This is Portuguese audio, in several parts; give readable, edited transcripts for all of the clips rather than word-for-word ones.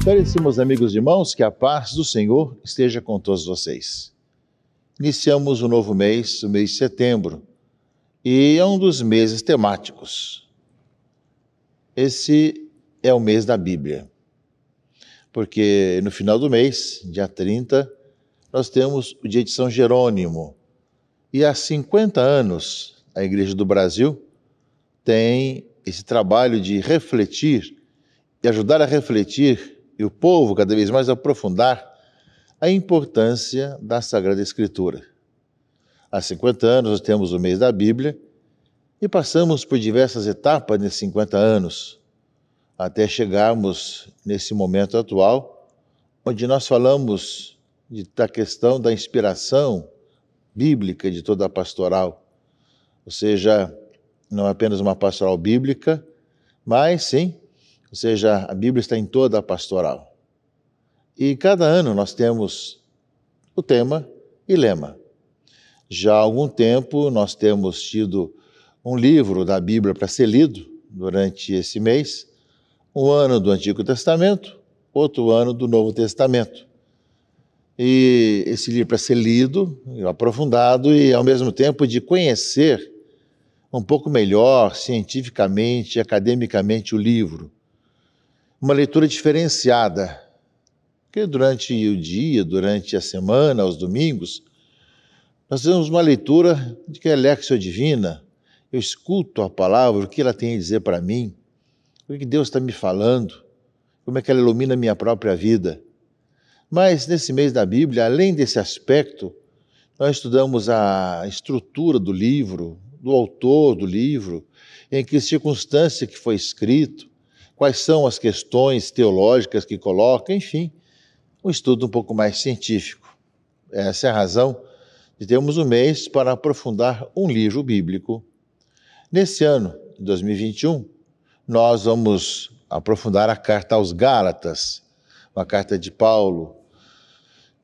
Caríssimos amigos e irmãos, que a paz do Senhor esteja com todos vocês. Iniciamos o novo mês, o mês de setembro, e é um dos meses temáticos. Esse é o mês da Bíblia, porque no final do mês, dia 30, nós temos o dia de São Jerônimo, e há 50 anos a Igreja do Brasil tem esse trabalho de refletir e ajudar a refletir e o povo cada vez mais aprofundar a importância da Sagrada Escritura. Há 50 anos nós temos o mês da Bíblia e passamos por diversas etapas nesses 50 anos, até chegarmos nesse momento atual, onde nós falamos da questão da inspiração bíblica de toda a pastoral, ou seja, não apenas uma pastoral bíblica, mas sim, ou seja, a Bíblia está em toda a pastoral. E cada ano nós temos o tema e lema. Já há algum tempo nós temos tido um livro da Bíblia para ser lido durante esse mês, um ano do Antigo Testamento, outro ano do Novo Testamento. E esse livro para ser lido, aprofundado e ao mesmo tempo de conhecer um pouco melhor, cientificamente, academicamente o livro. Uma leitura diferenciada, porque durante o dia, durante a semana, aos domingos, nós temos uma leitura de que é Léxio Divina. Eu escuto a palavra, o que ela tem a dizer para mim, o que Deus está me falando, como é que ela ilumina a minha própria vida. Mas nesse mês da Bíblia, além desse aspecto, nós estudamos a estrutura do livro, do autor do livro, em que circunstância que foi escrito, quais são as questões teológicas que coloca, enfim, um estudo um pouco mais científico. Essa é a razão de termos um mês para aprofundar um livro bíblico. Nesse ano, 2021, nós vamos aprofundar a carta aos Gálatas, uma carta de Paulo,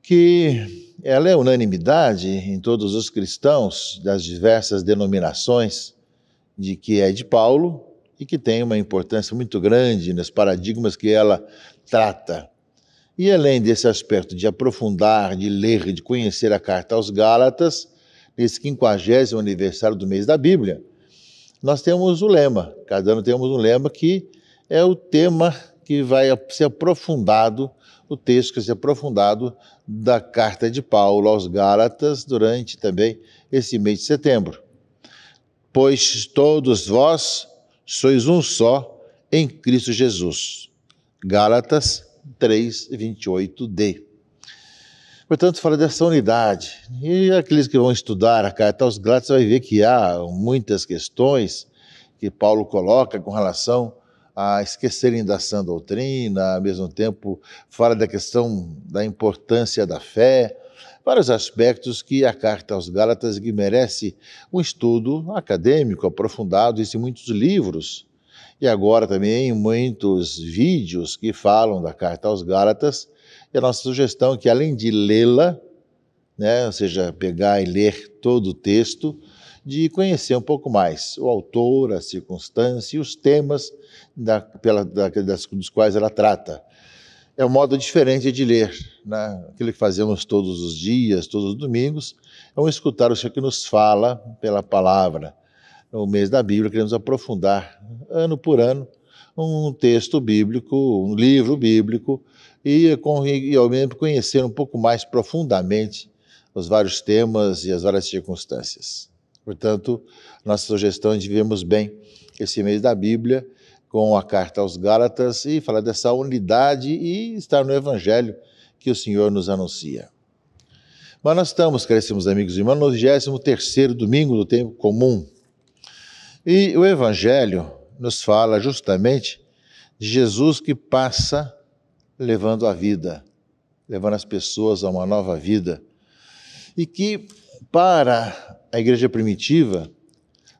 que ela é unanimidade em todos os cristãos das diversas denominações, de que é de Paulo e que tem uma importância muito grande nos paradigmas que ela trata. E além desse aspecto de aprofundar, de ler, de conhecer a carta aos Gálatas, nesse 50º aniversário do mês da Bíblia, nós temos o lema. Cada ano temos um lema que é o tema que vai ser aprofundado, o texto que vai ser aprofundado da carta de Paulo aos Gálatas durante também esse mês de setembro. Pois todos vós sois um só em Cristo Jesus. Gálatas 3:28d. Portanto, fala dessa unidade. E aqueles que vão estudar a carta aos Gálatas vai ver que há muitas questões que Paulo coloca com relação a esquecerem da sã doutrina, ao mesmo tempo fala da questão da importância da fé, vários aspectos que a carta aos Gálatas que merece um estudo acadêmico, aprofundado, existem muitos livros, e agora também muitos vídeos que falam da carta aos Gálatas, e a nossa sugestão é que além de lê-la, né, ou seja, pegar e ler todo o texto, de conhecer um pouco mais o autor, a circunstância e os temas dos quais ela trata. É um modo diferente de ler, né? Aquilo que fazemos todos os dias, todos os domingos, é escutar o Senhor que nos fala pela palavra. No mês da Bíblia, queremos aprofundar, ano por ano, um texto bíblico, um livro bíblico, e ao mesmo tempo conhecer um pouco mais profundamente os vários temas e as várias circunstâncias. Portanto, nossa sugestão é de vivermos bem esse mês da Bíblia com a carta aos Gálatas e falar dessa unidade e estar no Evangelho que o Senhor nos anuncia. Mas nós estamos, caríssimos amigos e irmãos, no 23º domingo do tempo comum. E o Evangelho nos fala justamente de Jesus que passa levando a vida, levando as pessoas a uma nova vida. E que, para a igreja primitiva,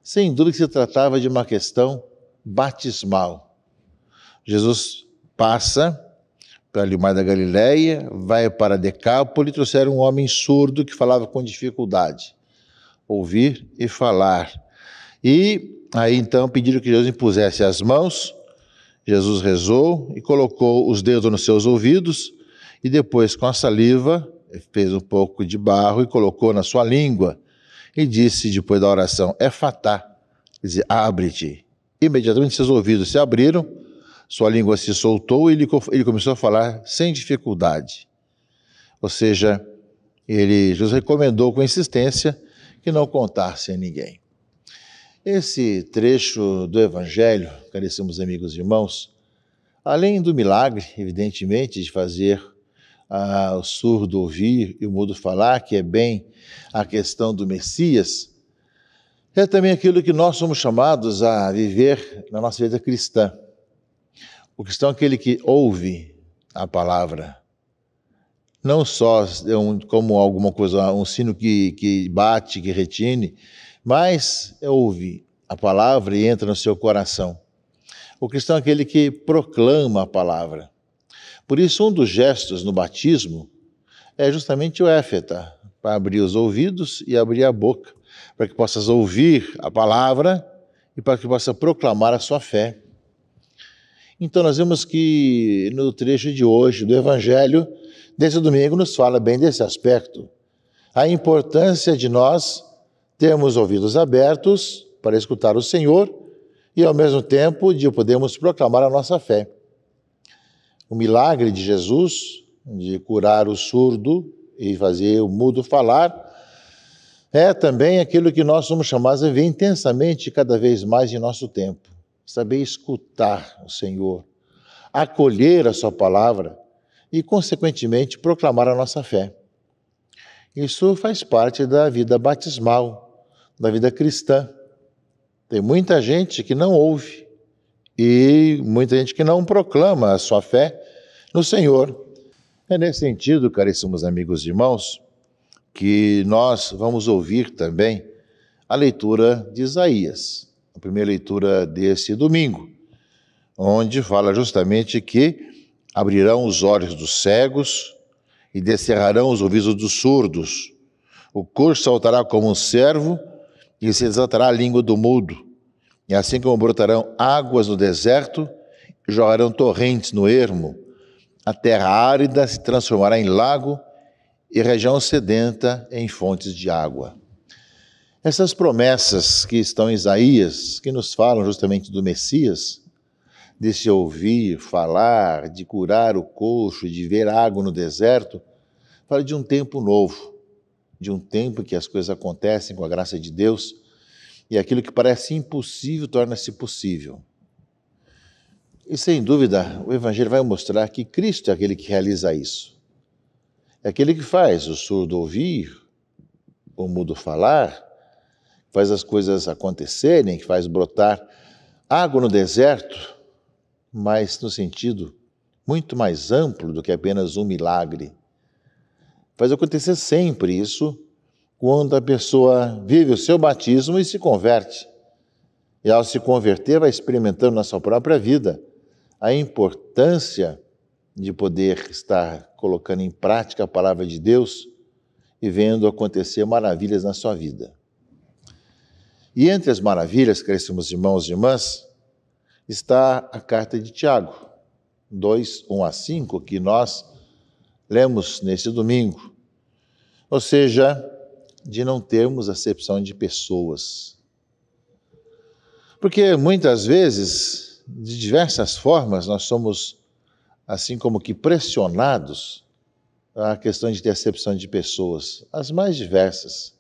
sem dúvida que se tratava de uma questão batismal. Jesus passa para o Mar da Galileia, vai para Decápolis, trouxeram um homem surdo que falava com dificuldade. ouvir e falar. E aí então pediram que Jesus impusesse as mãos. Jesus rezou e colocou os dedos nos seus ouvidos e depois com a saliva fez um pouco de barro e colocou na sua língua e disse depois da oração, Efatá, quer dizer, abre-te. Imediatamente seus ouvidos se abriram, sua língua se soltou e ele começou a falar sem dificuldade. Ou seja, Jesus recomendou com insistência que não contasse a ninguém. Esse trecho do Evangelho, caríssimos amigos e irmãos, além do milagre, evidentemente, de fazer o surdo ouvir e o mudo falar, que é bem a questão do Messias, é também aquilo que nós somos chamados a viver na nossa vida cristã. O cristão é aquele que ouve a palavra, não só como alguma coisa, um sino que bate, que retine, mas ouve a palavra e entra no seu coração. O cristão é aquele que proclama a palavra. Por isso, um dos gestos no batismo é justamente o éfeta, para abrir os ouvidos e abrir a boca, para que possas ouvir a palavra e para que possa proclamar a sua fé. Então, nós vemos que no trecho de hoje do Evangelho, desse domingo, nos fala bem desse aspecto. A importância de nós termos ouvidos abertos para escutar o Senhor e, ao mesmo tempo, de podermos proclamar a nossa fé. O milagre de Jesus, de curar o surdo e fazer o mudo falar, é também aquilo que nós somos chamados a viver intensamente cada vez mais em nosso tempo. Saber escutar o Senhor, acolher a sua palavra e, consequentemente, proclamar a nossa fé. Isso faz parte da vida batismal, da vida cristã. Tem muita gente que não ouve e muita gente que não proclama a sua fé no Senhor. É nesse sentido, caríssimos amigos e irmãos, que nós vamos ouvir também a leitura de Isaías, a primeira leitura desse domingo, onde fala justamente que abrirão os olhos dos cegos e descerrarão os ouvidos dos surdos. O coxo saltará como um cervo e se desatará a língua do mudo. E assim como brotarão águas no deserto, jorrarão torrentes no ermo, a terra árida se transformará em lago e a região sedenta em fontes de água. Essas promessas que estão em Isaías, que nos falam justamente do Messias, de se ouvir, falar, de curar o coxo, de ver água no deserto, fala de um tempo novo, de um tempo que as coisas acontecem com a graça de Deus e aquilo que parece impossível torna-se possível. E sem dúvida, o Evangelho vai mostrar que Cristo é aquele que realiza isso. É aquele que faz o surdo ouvir, o mudo falar, faz as coisas acontecerem, que faz brotar água no deserto, mas no sentido muito mais amplo do que apenas um milagre. Faz acontecer sempre isso quando a pessoa vive o seu batismo e se converte. E ao se converter, vai experimentando na sua própria vida a importância de poder estar colocando em prática a palavra de Deus e vendo acontecer maravilhas na sua vida. E entre as maravilhas, caríssimos irmãos e irmãs, está a carta de Tiago, 2, 1 a 5, que nós lemos nesse domingo. Ou seja, de não termos acepção de pessoas. Porque muitas vezes, de diversas formas, nós somos, assim como que pressionados à questão de ter acepção de pessoas, as mais diversas.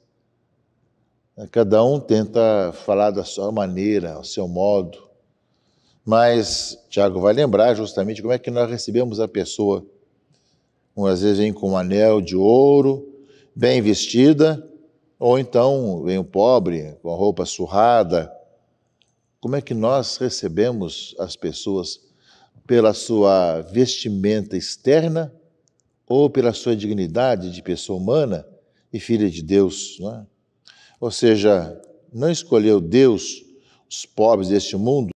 Cada um tenta falar da sua maneira, ao seu modo, mas Tiago vai lembrar justamente como é que nós recebemos a pessoa. Às vezes vem com um anel de ouro, bem vestida, ou então vem o pobre com a roupa surrada. Como é que nós recebemos as pessoas? Pela sua vestimenta externa ou pela sua dignidade de pessoa humana e filha de Deus, não é? Ou seja, não escolheu Deus os pobres deste mundo